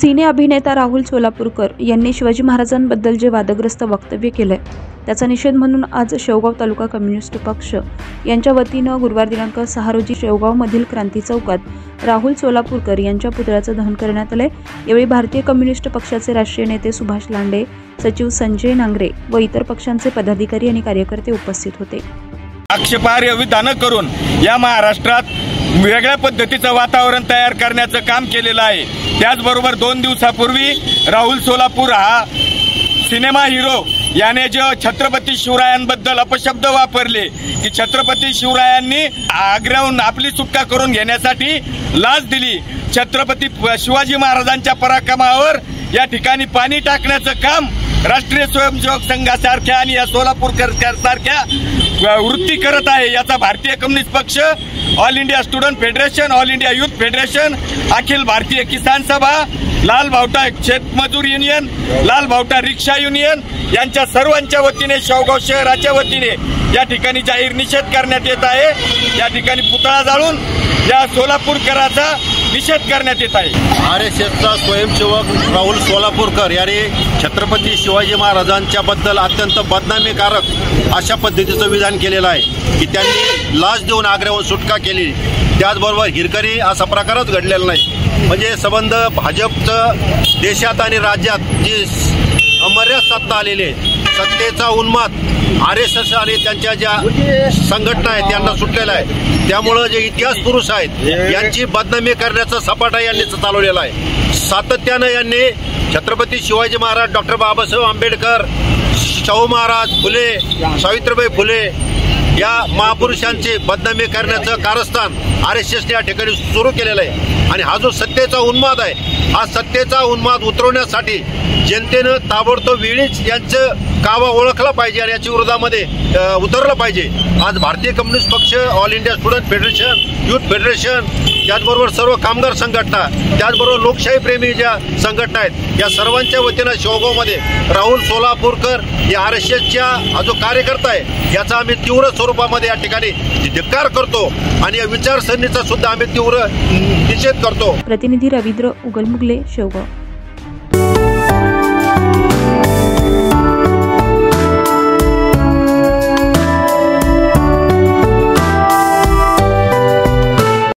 सिने अभिनेता राहुल सोलापूरकर यांनी शिवाजी महाराजांबद्दल जे वादग्रस्त वक्तव्य केले त्याचा निषेध म्हणून आज शेवगाव तालुका कम्युनिस्ट पक्ष यांच्या वतीनं गुरुवार दिनांक 6 रोजी शेवगावमधील क्रांती चौकात राहुल सोलापूरकर यांच्या पुतळ्याचं दहन करण्यात आले। यावेळी भारतीय कम्युनिस्ट पक्षाचे राष्ट्रीय नेते सुभाष लांडे, सचिव संजय नांगरे व इतर पक्षांचे पदाधिकारी आणि कार्यकर्ते उपस्थित होते। आक्षेपार्ह विधान करून या महाराष्ट्रात वेगळ्या पद्धतीचं वातावरण तयार करण्याचं काम केलेलं आहे। त्याचबरोबर 2 दिवसापूर्वी राहुल सोलापूर हा सिनेमा हिरो याने जो छत्रपती शिवरायांबद्दल अपशब्द वापरले की छत्रपती शिवरायांनी आग्र्याहून आपली सुटका करून घेण्यासाठी लाच दिली। छत्रपती शिवाजी महाराजांच्या पराक्रमावर या ठिकाणी पाणी टाकण्याचं काम राष्ट्रीय स्वयंसेवक संघासारख्या आणि या सोलापूरकर सारख्या वृत्ती करत आहे। याचा भारतीय कम्युनिस्ट पक्ष, All India student federation, All India youth federation, Akhil Bharatiya Kisan सभा, लाल भावटा शेतमजूर युनियन, लाल भावटा रिक्षा युनियन यांच्या सर्वांच्या वतीने शेवगाव शहराच्या वतीने या ठिकाणी जाहीर निषेध करण्यात येत आहे। या ठिकाणी पुतळा जाळून या सोलापूरकराचा निषेध करण्यात येत आहे। आरएसएसचा स्वयंसेवक राहुल सोलापूरकर यांनी छत्रपती शिवाजी महाराजांच्या बद्दल अत्यंत बदनामीकारक अशा पद्धतीचं विधान केलेलं आहे की त्यांनी लाच देऊन आग्र्याहून सुटका केली। त्याचबरोबर हिरकणी असा प्रकारच घडलेला नाही। म्हणजे संबंध भाजपचं देशात आणि राज्यात जी अमर्याद सत्ता आलेली आहे, सत्तेचा उन्माद आरएसएस आणि त्यांच्या ज्या संघटना आहेत त्यांना सुटलेला आहे। त्यामुळे जे इतिहास पुरुष आहेत यांची बदनामी करण्याचा सपाटा यांनी चालवलेला आहे। सातत्यानं यांनी छत्रपती शिवाजी महाराज, डॉक्टर बाबासाहेब आंबेडकर, शाहू महाराज, फुले, सावित्रीबाई फुले या महापुरुषांची बदनामी करण्याचं कारस्थान आरएसएसने या ठिकाणी सुरू केलेलं आहे। आणि हा जो सत्तेचा उन्माद आहे, हा सत्तेचा उन्माद उतरवण्यासाठी जनतेनं ताबडतोब वेळीच यांचं कावा ओळखला पाहिजे आणि याच्या विरोधामध्ये उतरलं पाहिजे। आज भारतीय कम्युनिस्ट पक्ष, All India student federation, youth federation, त्याचबरोबर सर्व कामगार संघटना, त्याचबरोबर लोकशाही प्रेमी ज्या संघटना आहेत या सर्वांच्या वतीनं शेवगावमध्ये राहुल सोलापूरकर या आरएसएसच्या हा जो कार्यकर्ता आहे याचा आम्ही तीव्र स्वरूपामध्ये या ठिकाणी धिक्कार करतो आणि या विचारसरणीचा सुद्धा आम्ही तीव्र निषेध करतो। प्रतिनिधी रवींद्र उगलमुगले, शेवगाव।